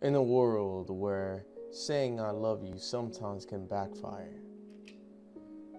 In a world where saying I love you sometimes can backfire,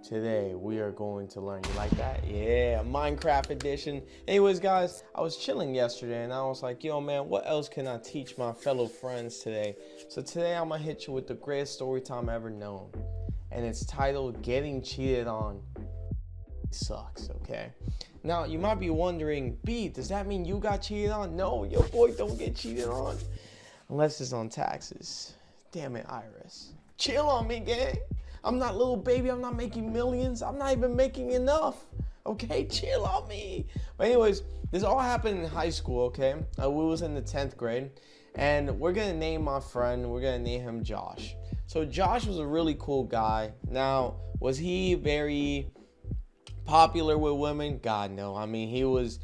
today we are going to learn. You like that? Yeah, Minecraft edition. Anyways, guys, I was chilling yesterday and I was like, yo, man, what else can I teach my fellow friends today? So today I'm gonna hit you with the greatest story time ever known. And it's titled Getting Cheated On Sucks, okay? Now, you might be wondering, B, does that mean you got cheated on? No, your boy don't get cheated on. Unless it's on taxes. Damn it, IRS. Chill on me, gang. I'm not little baby. I'm not making millions. I'm not even making enough. Okay, chill on me. But anyways, this all happened in high school, okay? We was in the 10th grade. And we're going to name my friend. We're going to name him Josh. So Josh was a really cool guy. Now, was he very popular with women? God, no. I mean, he was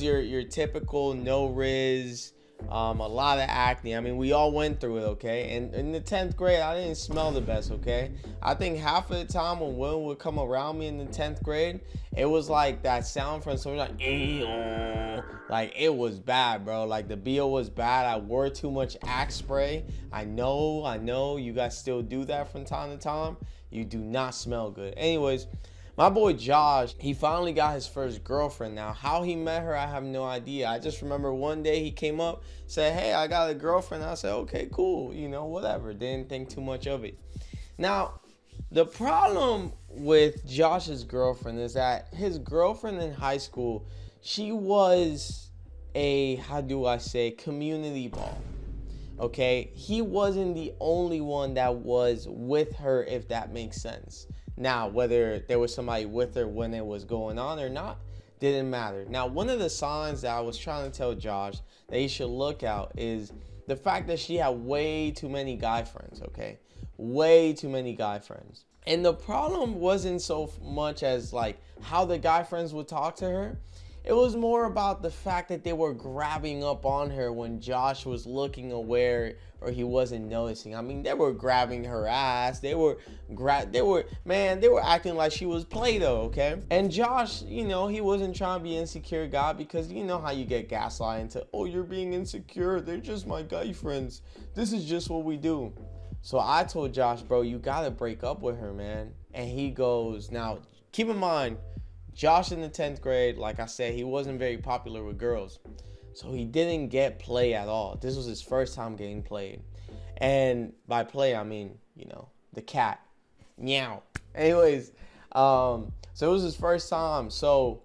your typical no riz, a lot of acne. I mean, we all went through it, okay? And in the 10th grade, I didn't smell the best, okay? I think half of the time when women would come around me in the 10th grade, it was like that sound from someone like, "Eh-oh." Like, it was bad, bro. Like, the BO was bad. I wore too much Axe spray. I know. You guys still do that from time to time. You do not smell good. Anyways, my boy Josh, he finally got his first girlfriend. Now, how he met her, I have no idea. I just remember one day he came up, said, hey, I got a girlfriend. I said, okay, cool. You know, whatever. Didn't think too much of it. Now, the problem with Josh's girlfriend is that his girlfriend in high school, she was a, how do I say, community ball. Okay? He wasn't the only one that was with her, if that makes sense. Now, whether there was somebody with her when it was going on or not, didn't matter. Now, one of the signs that I was trying to tell Josh that he should look out is the fact that she had way too many guy friends, okay? Way too many guy friends. And the problem wasn't so much as like how the guy friends would talk to her. It was more about the fact that they were grabbing up on her when Josh was looking aware or he wasn't noticing. I mean, they were grabbing her ass. They were acting like she was Play-Doh, okay? And Josh, you know, he wasn't trying to be an insecure guy because you know how you get gaslighted into, oh, you're being insecure. They're just my guy friends. This is just what we do. So I told Josh, bro, you gotta break up with her, man. And he goes, now, keep in mind, Josh in the 10th grade, like I said, he wasn't very popular with girls. So he didn't get play at all. This was his first time getting played. And by play, I mean, you know, the cat. Meow. Anyways, so it was his first time. So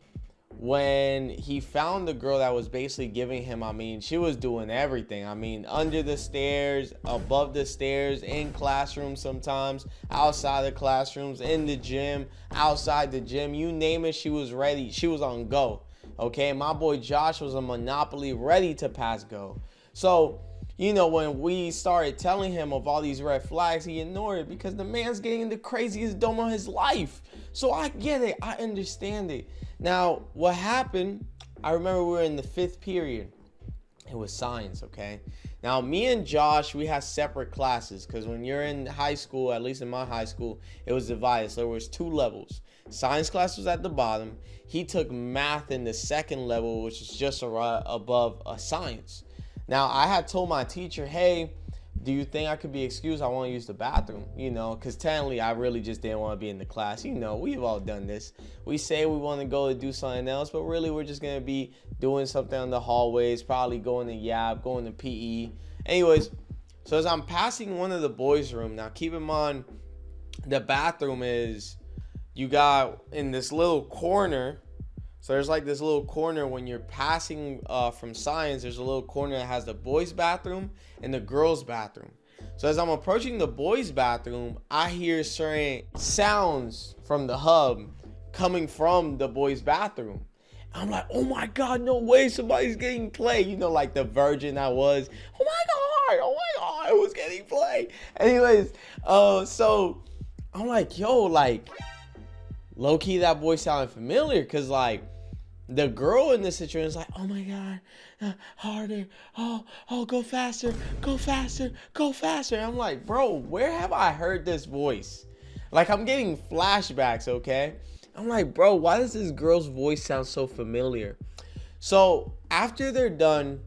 when he found the girl that was basically giving him, I mean, she was doing everything. I mean, under the stairs, above the stairs, in classrooms sometimes, outside the classrooms, in the gym, outside the gym, you name it, she was ready. She was on go. Okay, my boy Josh was a monopoly ready to pass go. So, you know, when we started telling him of all these red flags, he ignored it because the man's getting the craziest dome of his life. So I get it. I understand it. Now, what happened, I remember we were in the 5th period. It was science, okay? Now, me and Josh, we had separate classes because when you're in high school, at least in my high school, it was divided. So there was 2 levels. Science class was at the bottom. He took math in the 2nd level, which is just above science. Now, I had told my teacher, hey, do you think I could be excused? I want to use the bathroom, you know, because technically I really just didn't want to be in the class. You know, we've all done this. We say we want to go to do something else, but really we're just going to be doing something in the hallways, probably going to YAB, going to PE. Anyways, so as I'm passing one of the boys' room, now keep in mind, the bathroom is, you got in this little corner. So there's like this little corner when you're passing from science, there's a little corner that has the boys' bathroom and the girls' bathroom. So as I'm approaching the boys' bathroom, I hear certain sounds from the hub coming from the boys' bathroom. I'm like, oh my God, no way, somebody's getting play. You know, like the virgin I was. Oh my God, I was getting play. Anyways, so I'm like, yo, like, low-key that boy sounded familiar because, like, the girl in this situation is like, oh my God, harder, oh, go faster, go faster, go faster. And I'm like, bro, where have I heard this voice? Like, I'm getting flashbacks, okay? I'm like, bro, why does this girl's voice sound so familiar? So after they're done,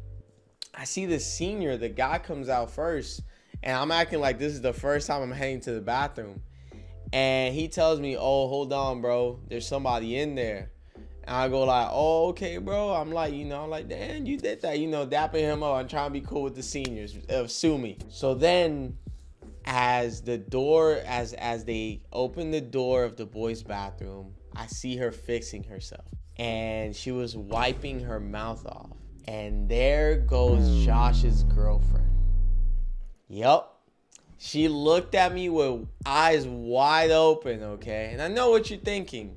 I see the senior, the guy comes out first, and I'm acting like this is the first time I'm heading to the bathroom. And he tells me, oh, hold on, bro. There's somebody in there. And I go like, oh, okay, bro. I'm like, damn, you did that. Dapping him up. I'm trying to be cool with the seniors. Sue me. So then as they open the door of the boys' bathroom, I see her fixing herself. And she was wiping her mouth off. And there goes Josh's girlfriend. Yup. She looked at me with eyes wide open, okay? And I know what you're thinking.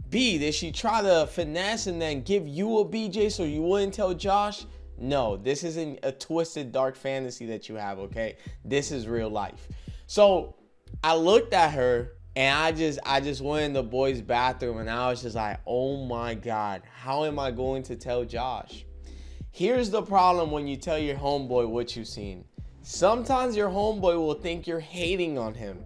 B, did she try to finesse and then give you a BJ so you wouldn't tell Josh? No, this isn't a twisted dark fantasy that you have, okay? This is real life. So I looked at her and I just went in the boys' bathroom and I was just like, oh my God, how am I going to tell Josh? Here's the problem when you tell your homeboy what you've seen. Sometimes your homeboy will think you're hating on him.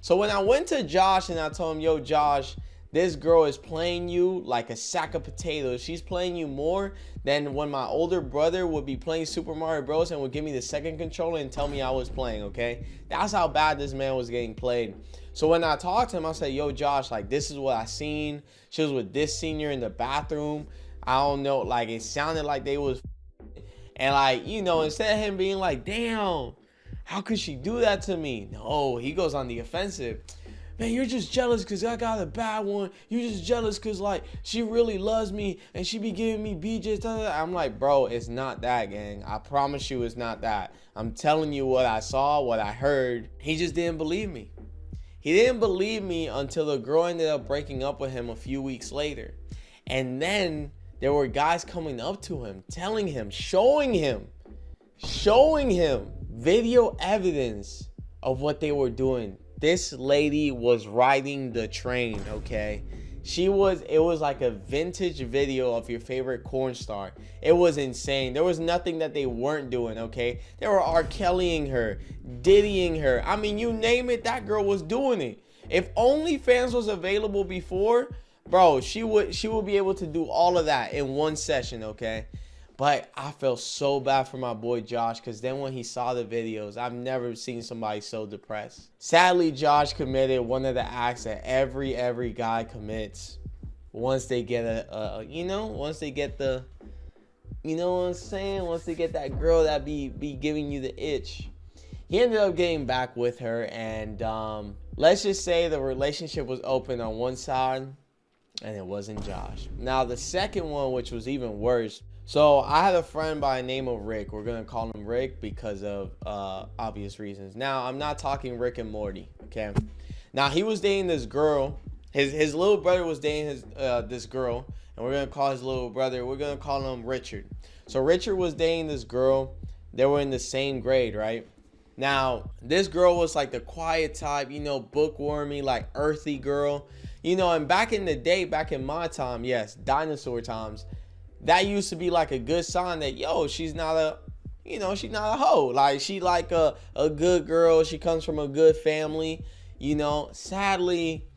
So when I went to Josh and I told him, yo, Josh, this girl is playing you like a sack of potatoes. She's playing you more than when my older brother would be playing Super Mario Bros. And would give me the second controller and tell me I was playing, okay? That's how bad this man was getting played. So when I talked to him, I said, yo, Josh, like, this is what I seen. She was with this senior in the bathroom. I don't know, like, it sounded like they was. And like, instead of him being like, damn, how could she do that to me? No, he goes on the offensive. Man, you're just jealous because I got a bad one. You're just jealous because, like, she really loves me and she be giving me BJs. I'm like, bro, it's not that, gang. I promise you it's not that. I'm telling you what I saw, what I heard. He just didn't believe me. He didn't believe me until the girl ended up breaking up with him a few weeks later. And then there were guys coming up to him, telling him, showing him video evidence of what they were doing. This lady was riding the train, okay? It was like a vintage video of your favorite corn star. It was insane. There was nothing that they weren't doing, okay? They were R. Kellying her, Diddying her. I mean, you name it, that girl was doing it. If OnlyFans was available before, bro, she would be able to do all of that in one session, okay? But I felt so bad for my boy Josh because then when he saw the videos, I've never seen somebody so depressed. Sadly, Josh committed one of the acts that every guy commits once they get once they get the, you know what I'm saying? Once they get that girl that be giving you the itch. He ended up getting back with her and let's just say the relationship was open on one side and it wasn't Josh. Now the second one, which was even worse. So I had a friend by the name of Rick. We're going to call him Rick because of obvious reasons. Now, I'm not talking Rick and Morty, okay? Now, he was dating this girl. His little brother was dating this girl. And we're going to call his little brother, we're going to call him Richard. So Richard was dating this girl. They were in the same grade, right? Now, this girl was like the quiet type, bookwormy, like earthy girl. And back in the day, back in my time, yes, dinosaur times, that used to be like a good sign that, yo, she's not a hoe. Like, she like a good girl. She comes from a good family. Sadly,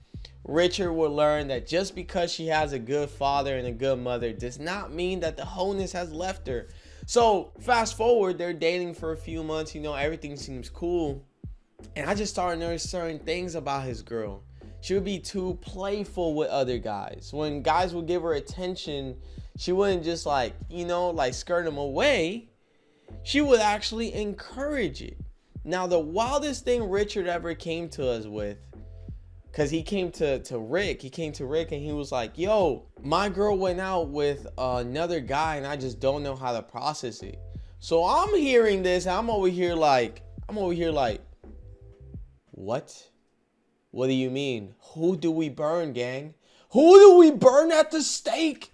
Richard will learn that just because she has a good father and a good mother does not mean that the wholeness has left her. So fast forward, they're dating for a few months. Everything seems cool. And I just started noticing certain things about his girl. She would be too playful with other guys. When guys would give her attention, she wouldn't just like skirt them away. She would actually encourage it. Now, the wildest thing Richard ever came to us with, because he came to Rick and he was like, yo, my girl went out with another guy and I just don't know how to process it. So I'm hearing this. I'm over here like, what? What do you mean? Who do we burn, gang? Who do we burn at the stake?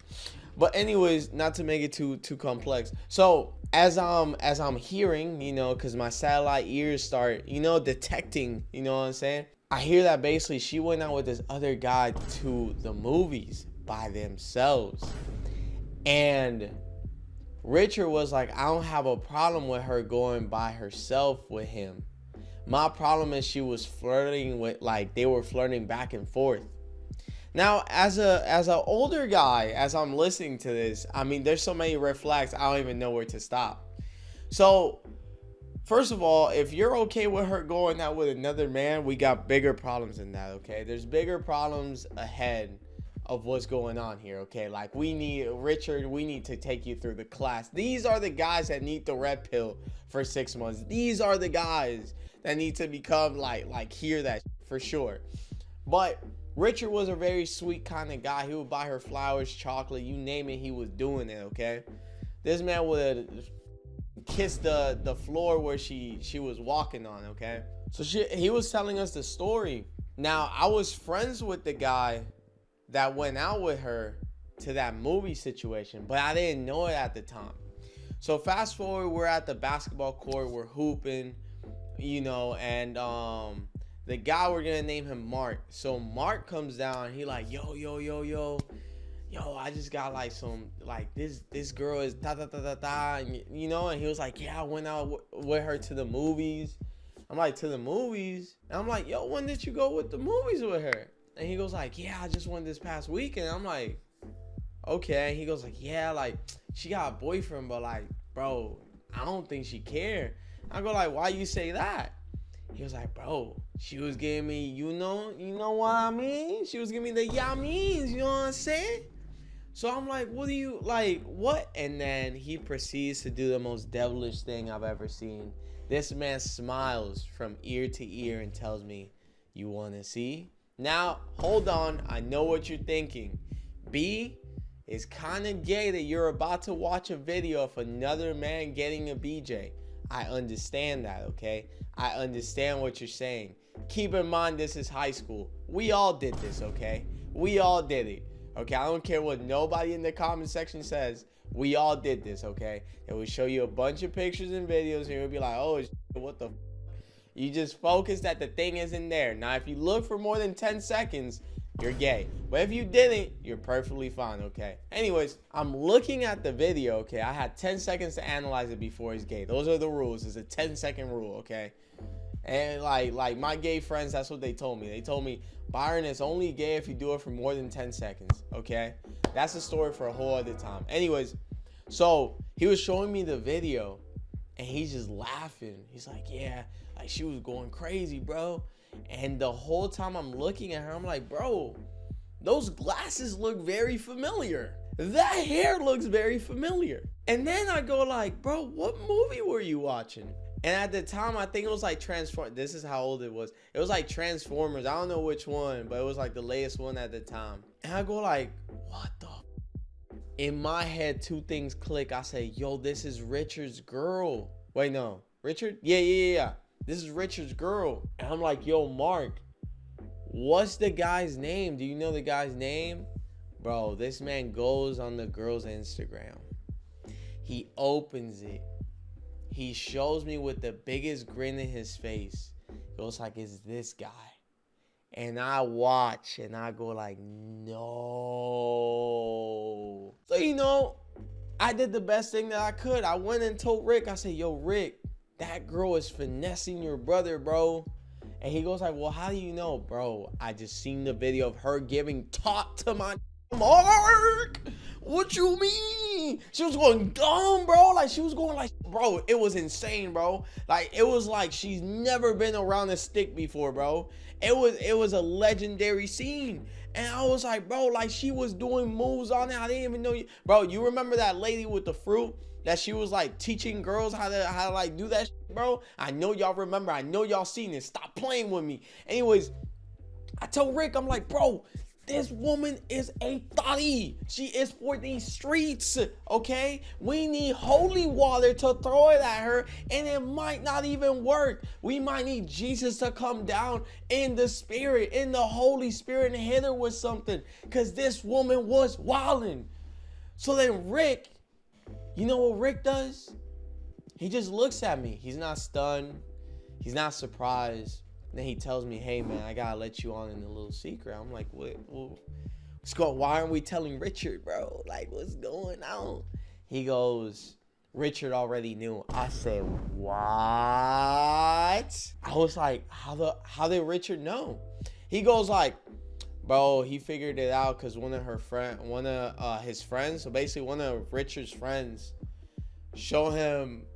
But anyways, not to make it too complex. So as I'm hearing, because my satellite ears start, detecting, you know what I'm saying? I hear that basically she went out with this other guy to the movies by themselves. And Richard was like, I don't have a problem with her going by herself with him. My problem is she was flirting with, like, they were flirting back and forth. Now, as an older guy, as I'm listening to this, I mean, there's so many red flags, I don't even know where to stop. So, first of all, if you're okay with her going out with another man, we got bigger problems than that, okay? There's bigger problems ahead of what's going on here, okay? Like, we need, Richard, we need to take you through the class. These are the guys that need the red pill for 6 months. These are the guys that need to become, like hear that for sure. But Richard was a very sweet kind of guy. He would buy her flowers, chocolate, you name it, he was doing it, okay? This man would kiss the floor where she was walking on, okay? So he was telling us the story. Now, I was friends with the guy that went out with her to that movie situation, but I didn't know it at the time. So fast forward, we're at the basketball court, we're hooping, you know, and the guy, we're gonna name him Mark. So Mark comes down, he like, yo, I just got like some, like this girl is da da da da da, and, you know, and he was like, yeah, I went out with her to the movies. I'm like, to the movies? And I'm like, yo, when did you go with the movies with her? And he goes like, yeah, I just went this past weekend. I'm like, okay. And he goes like, yeah, like she got a boyfriend, but like, bro, I don't think she cared. I go like, why you say that? He was like, bro, she was giving me, you know what I mean? She was giving me the yeah means, you know what I'm saying? So I'm like, what do you, like, what? And then he proceeds to do the most devilish thing I've ever seen. This man smiles from ear to ear and tells me, you want to see? Now, hold on. I know what you're thinking. B, it's kind of gay that you're about to watch a video of another man getting a BJ. I understand that, okay? I understand what you're saying. Keep in mind, this is high school. We all did this, okay? We all did it, okay? I don't care what nobody in the comment section says. We all did this, okay? And we'll show you a bunch of pictures and videos, and you'll be like, oh, what the f? You just focus that the thing isn't there. Now, if you look for more than 10 seconds, you're gay. But if you didn't, you're perfectly fine, okay? Anyways, I'm looking at the video, okay? I had 10 seconds to analyze it before he's gay. Those are the rules. It's a 10-second rule, okay? And like my gay friends, that's what they told me. They told me, Byron, is only gay if you do it for more than 10 seconds, okay? That's a story for a whole other time. Anyways, so he was showing me the video, and he's just laughing. He's like, yeah, like she was going crazy, bro. And the whole time I'm looking at her, I'm like, bro, those glasses look very familiar. That hair looks very familiar. And then I go like, bro, what movie were you watching? And at the time, I think it was like Transformers. This is how old it was. It was like Transformers. I don't know which one, but it was like the latest one at the time. And I go like, what the? In my head, two things click. I say, yo, this is Richard's girl. Wait, no. Richard? Yeah. This is Richard's girl. And I'm like, yo, Mark, what's the guy's name? Do you know the guy's name? Bro, this man goes on the girl's Instagram. He opens it. He shows me with the biggest grin in his face. It goes like, it's this guy. And I watch and I go like, no. So, you know, I did the best thing that I could. I went and told Rick, I said, yo, Rick, that girl is finessing your brother, bro. And he goes like, well, how do you know? Bro, I just seen the video of her giving talk to my Mark. What you mean? She was going dumb, bro. Like, she was going like, bro, it was insane, bro. Like, it was like she's never been around a stick before, bro. It was a legendary scene. And I was like, bro, like she was doing moves on it. I didn't even know you. Bro, you remember that lady with the fruit? That she was like teaching girls how to like do that shit, bro? I know y'all remember. I know y'all seen it. Stop playing with me. Anyways, I told Rick, I'm like, bro, this woman is a thotty. She is for these streets, okay? We need holy water to throw it at her, and it might not even work. We might need Jesus to come down in the spirit, in the Holy Spirit, and hit her with something, because this woman was wilding. So then Rick, you know what Rick does? He just looks at me. He's not stunned. He's not surprised. Then he tells me, hey, man, I got to let you on in a little secret. I'm like, what's going on? Why aren't we telling Richard, bro? Like, what's going on? He goes, Richard already knew. I said, what? I was like, how did Richard know? He goes like, bro, he figured it out because one of his friends, so basically one of Richard's friends, showed him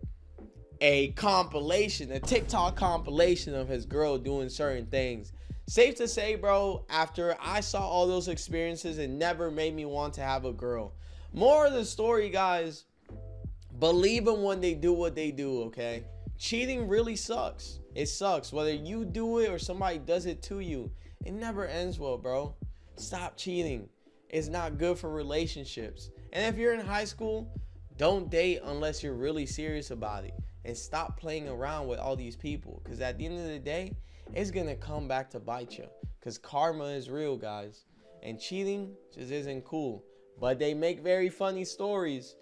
a compilation, a TikTok compilation of his girl doing certain things. Safe to say, bro, after I saw all those experiences, it never made me want to have a girl. More of the story, guys, believe them when they do what they do, okay? Cheating really sucks. It sucks. Whether you do it or somebody does it to you, it never ends well, bro. Stop cheating. It's not good for relationships. And if you're in high school, don't date unless you're really serious about it. And stop playing around with all these people. Because at the end of the day, it's going to come back to bite you. Because karma is real, guys. And cheating just isn't cool. But they make very funny stories.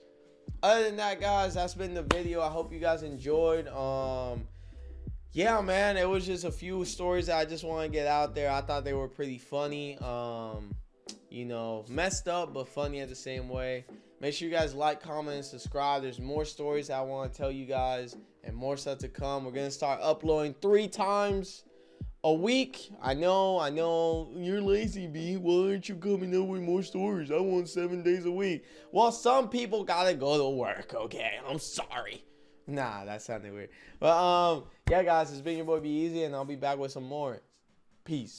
Other than that, guys, that's been the video. I hope you guys enjoyed. Yeah, man, it was just a few stories that I just want to get out there. I thought they were pretty funny. You know, messed up, but funny at the same way. Make sure you guys like, comment, and subscribe. There's more stories that I want to tell you guys and more stuff to come. We're going to start uploading 3 times a week. I know, you're lazy, B. Why aren't you coming up with more stories? I want 7 days a week. Well, some people got to go to work, okay? I'm sorry. Nah, that sounded weird. But, yeah, guys, it's been your boy, Be Easy, and I'll be back with some more. Peace.